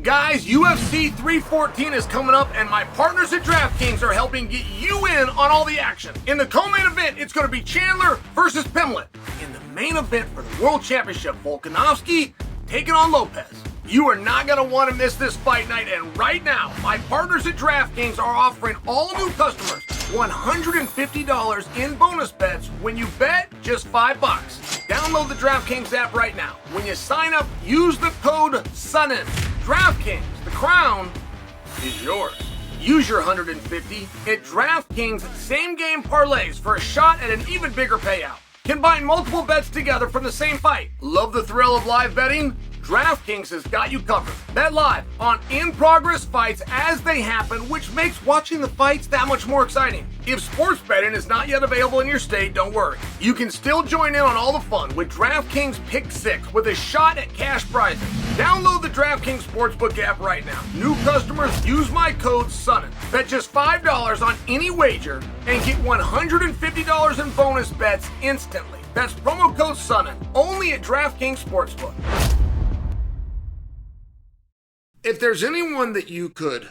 Guys, UFC 314 is coming up, and my partners at DraftKings are helping get you in on all the action. In the co-main event, it's going to be Chandler versus Pimlet. In the main event for the World Championship, Volkanovski taking on Lopez. You are not going to want to miss this fight night, and right now, my partners at DraftKings are offering all new customers $150 in bonus bets when you bet just $5. Download the DraftKings app right now. When you sign up, use the code SONNEN. DraftKings, the crown is yours. Use your $150 at DraftKings same-game parlays for a shot at an even bigger payout. Combine multiple bets together from the same fight. Love the thrill of live betting? DraftKings has got you covered. Bet live on in-progress fights as they happen, which makes watching the fights that much more exciting. If sports betting is not yet available in your state, don't worry. You can still join in on all the fun with DraftKings Pick 6 with a shot at cash prizes. Download the DraftKings Sportsbook app right now. New customers use my code SONNEN. Bet just $5 on any wager and get $150 in bonus bets instantly. That's promo code SONNEN, only at DraftKings Sportsbook. If there's anyone that you could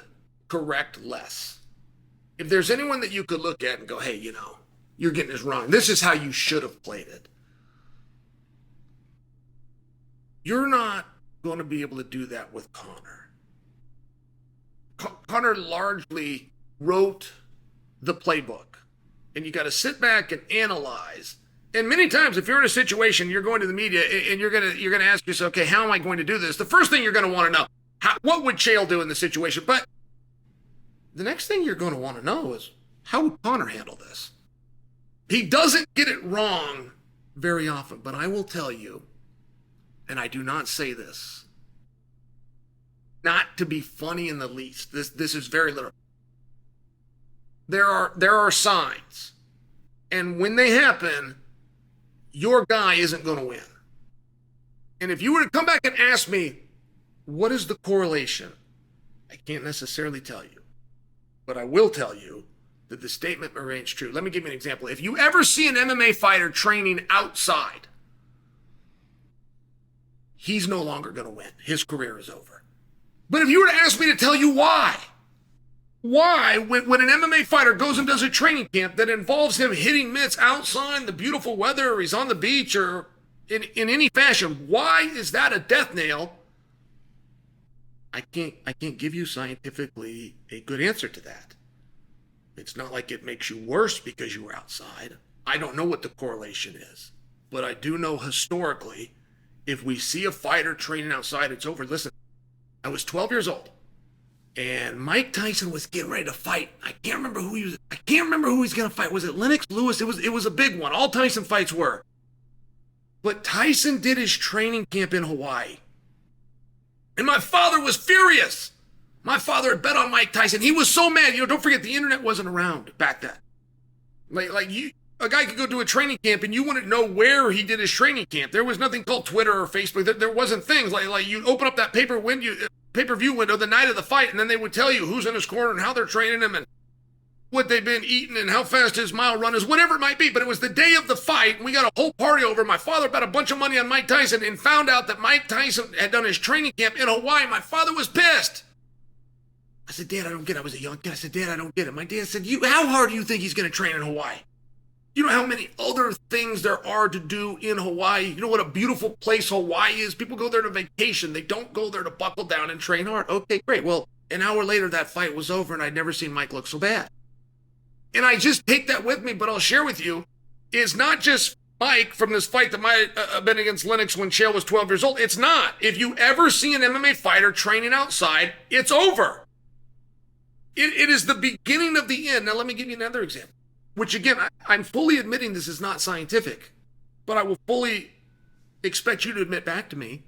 correct less, if there's anyone that you could look at and go, hey, you're getting this wrong. This is how you should have played it. You're not going to be able to do that with Conor. Conor largely wrote the playbook, and you got to sit back and analyze. And many times, if you're in a situation, you're going to the media and you're going to ask yourself, okay, how am I going to do this? The first thing you're going to want to know, what would Chael do in the situation? But the next thing you're going to want to know is, how would Conor handle this? He doesn't get it wrong very often, but I will tell you, and I do not say this not to be funny in the least. This is very literal. There are signs, and when they happen, your guy isn't going to win. And if you were to come back and ask me, what is the correlation? I can't necessarily tell you, but I will tell you that the statement remains true. Let me give you an example. If you ever see an MMA fighter training outside, he's no longer going to win. His career is over. But if you were to ask me to tell you why when an MMA fighter goes and does a training camp that involves him hitting mitts outside in the beautiful weather, or he's on the beach, or in any fashion, why is that a death nail? I can't give you scientifically a good answer to that. It's not like it makes you worse because you were outside. I don't know what the correlation is, but I do know historically, if we see a fighter training outside, it's over. Listen, I was 12 years old, and Mike Tyson was getting ready to fight. I can't remember who he was going to fight. Was it Lennox Lewis? It was a big one. All Tyson fights were. But Tyson did his training camp in Hawaii. And my father was furious. My father had bet on Mike Tyson. He was so mad. Don't forget, the internet wasn't around back then. A guy could go to a training camp and you wouldn't know where he did his training camp. There was nothing called Twitter or Facebook. There wasn't things like you open up that pay-per-view window the night of the fight, and then they would tell you who's in his corner and how they're training him and what they've been eating and how fast his mile run is, whatever it might be. But it was the day of the fight, and we got a whole party over. My father bet a bunch of money on Mike Tyson and found out that Mike Tyson had done his training camp in Hawaii. My father was pissed. I said, Dad, I don't get it. I was a young kid. I said, Dad, I don't get it. My dad said, how hard do you think he's going to train in Hawaii? You know how many other things there are to do in Hawaii? You know what a beautiful place Hawaii is? People go there to vacation. They don't go there to buckle down and train hard. Okay, great. Well, an hour later, that fight was over, and I'd never seen Mike look so bad. And I just take that with me, but I'll share with you, it's not just Mike from this fight that might have been against Lennox when Chael was 12 years old. It's not. If you ever see an MMA fighter training outside, it's over. It is the beginning of the end. Now, let me give you another example, which, again, I'm fully admitting this is not scientific, but I will fully expect you to admit back to me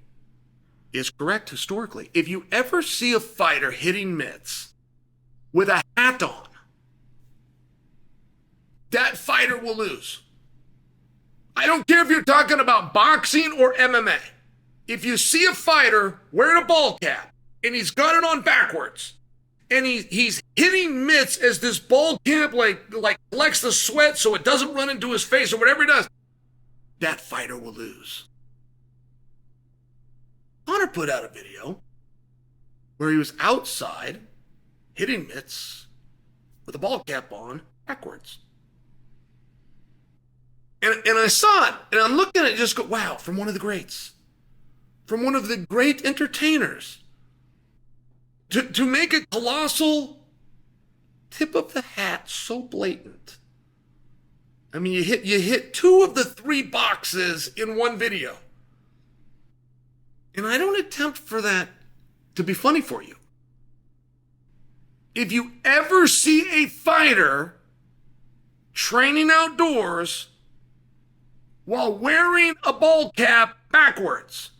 is correct historically. If you ever see a fighter hitting mitts with a hat on, that fighter will lose. I don't care if you're talking about boxing or MMA. If you see a fighter wearing a ball cap and he's got it on backwards and he's hitting mitts as this ball cap like collects the sweat so it doesn't run into his face or whatever he does, that fighter will lose. Conor put out a video where he was outside hitting mitts with a ball cap on backwards. And I saw it, and I'm looking at it and just go, wow, from one of the greats, from one of the great entertainers, to make a colossal tip of the hat so blatant. I mean, you hit 2 of the 3 boxes in one video. And I don't attempt for that to be funny for you. If you ever see a fighter training outdoors while wearing a ball cap backwards,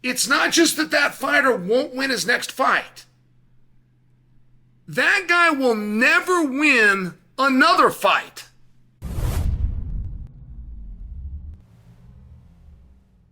it's not just that fighter won't win his next fight. That guy will never win another fight